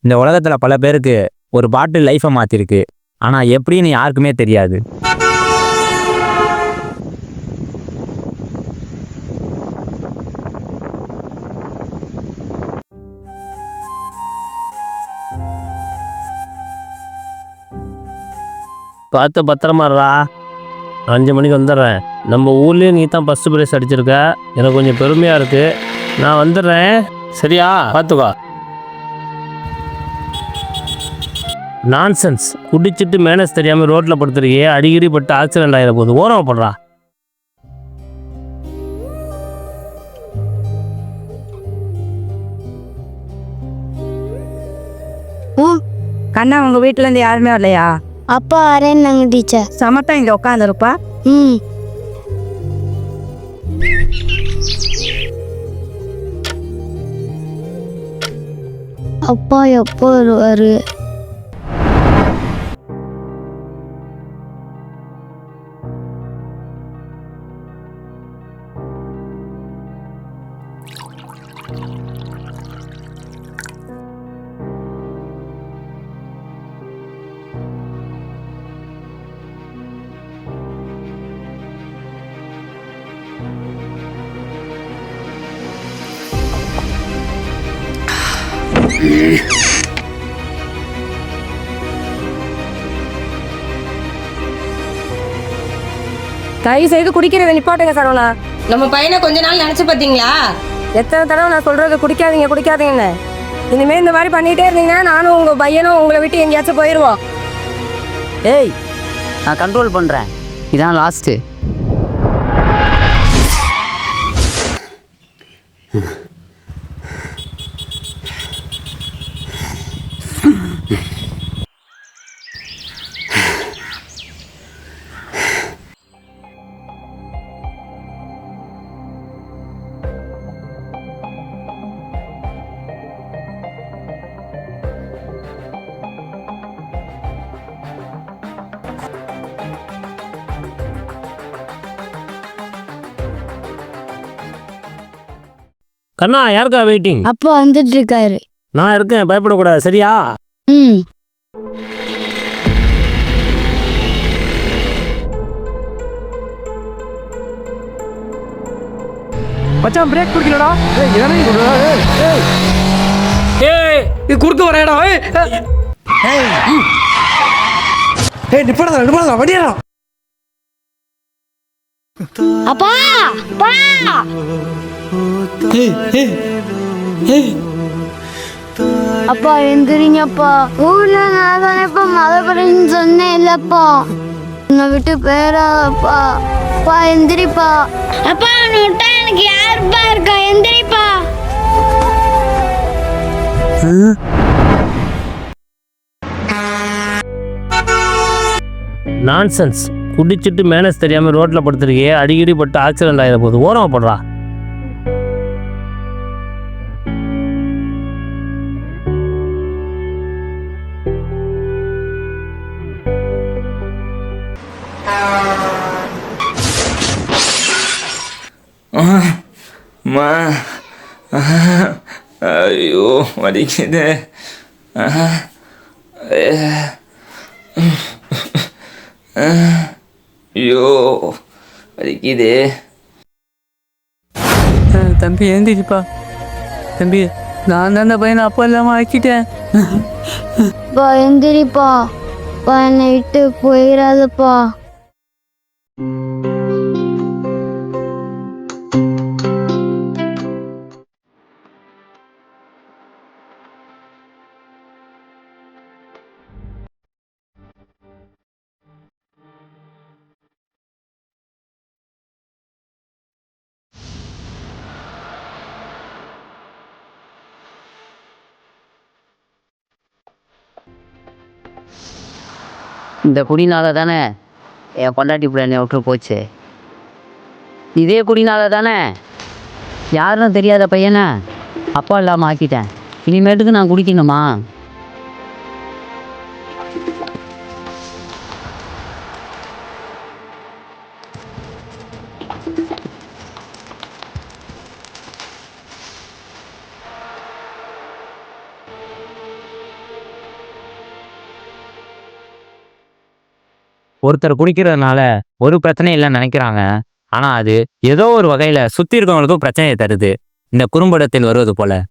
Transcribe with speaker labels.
Speaker 1: இந்த உலகத்துல பல பேருக்கு ஒரு பாட்டில் லைஃபை மாத்திருக்கு. ஆனா எப்படின்னு யாருக்குமே தெரியாது.
Speaker 2: பார்த்து பத்திரமாடுறா. 5 மணிக்கு வந்துடுறேன். நம்ம ஊர்லேயே நீ தான் ஃபஸ்ட்டு ப்ரைஸ் அடிச்சிருக்க. எனக்கு கொஞ்சம் பெருமையாக இருக்குது. நான் வந்துடுறேன். சரியா? பார்த்துக்கோ. நான்சென்ஸ். குடிச்சிட்டு மேனஸ் தெரியாமல் ரோட்டில் படுத்துருக்கியே. அடிக்கடி பட்டு ஆக்சிடென்ட் ஆகிட போகுது. ஓரமாக போடுறா.
Speaker 3: கண்ணா உங்க வீட்டுல இருந்து யாருமே வரலையா?
Speaker 4: அப்பா வரேன்னாங்க டீச்சர்.
Speaker 3: சமத்தா இங்க உட்காந்துருப்பா.
Speaker 4: அப்பா எப்போ வருவாரு?
Speaker 3: தயவு செய்து குடிக்கிறத நிப்பாட்டுங்க சரவணா.
Speaker 5: நம்ம பையனை கொஞ்ச நாள் நினைச்சு பாத்தீங்களா?
Speaker 3: எத்தனை தடவை நான் சொல்றது குடிக்காதீங்க குடிக்காதீங்கன்னு. இனிமே இந்த மாதிரி பண்ணிட்டே இருந்தீங்கன்னா நானும் உங்க பையனும் உங்களை விட்டு எங்கேயாச்சும் போயிடுவோம்.
Speaker 6: ஏய், நான் கண்ட்ரோல் பண்ணுறேன். இதான் லாஸ்ட்டு.
Speaker 2: கண்ணா, யாருக்கா வெயிட்டிங்?
Speaker 4: அப்பா வந்துட்டு இருக்காரு.
Speaker 2: நான் இருக்கேன், பயப்படக்கூடாது. சரியா?
Speaker 1: மச்சான் பிரேக் பிடிக்கலடா.
Speaker 7: இது குறுக்க வரேடா. நிப்பாடா வடியாடா.
Speaker 4: அப்பா அப்பா அப்பா எந்திரிங்கப்பா. ஊர்ல நான் தானே இப்ப மழை பெய்யுன்னு சொன்னேன் இல்லப்பா. உன்னை விட்டு பேராப்பா. அப்பா எந்திரிப்பா. அப்பா விட்டா எனக்கு யாருப்பா இருக்கா? எந்திரிப்பா.
Speaker 2: நான்சென்ஸ். குடிச்சிட்டு மேனஸ் தெரியாமல் ரோட்டில் படுத்துருக்கியே. அடிக்கடி பட்டு ஆக்சிடென்ட் ஆகிட போகுது. ஓரமாக போடுறா.
Speaker 8: ஐயோ வலிக்குது. ஐயோ வலிக்குது.
Speaker 6: தம்பி எழுந்திரிப்பா. தம்பி, நான் தான் அந்த பையனை அப்பா இல்லாமல் ஆக்கிட்டேன்.
Speaker 4: அப்பா எந்திரிப்பா. அப்பா என்னை விட்டு போயிடாதப்பா.
Speaker 6: இந்த குடினால தானே என் பொண்டாட்டி பிள்ளை என்னை விட்டு போச்சு. இதே குடினால தானே யாரும் தெரியாத பையனை அப்பா இல்லாமல் ஆக்கிட்டேன். இனிமேட்டுக்கு நான் குடிக்கணுமா?
Speaker 1: ஒருத்தர் குடிக்கிறதுனால ஒரு பிரச்சனையும் இல்லைன்னு நினைக்கிறாங்க. ஆனா அது ஏதோ ஒரு வகையில சுத்தி இருக்கவங்களுக்கும் பிரச்சனையை தருது. இந்த குறும்படத்தில் வருவது போல.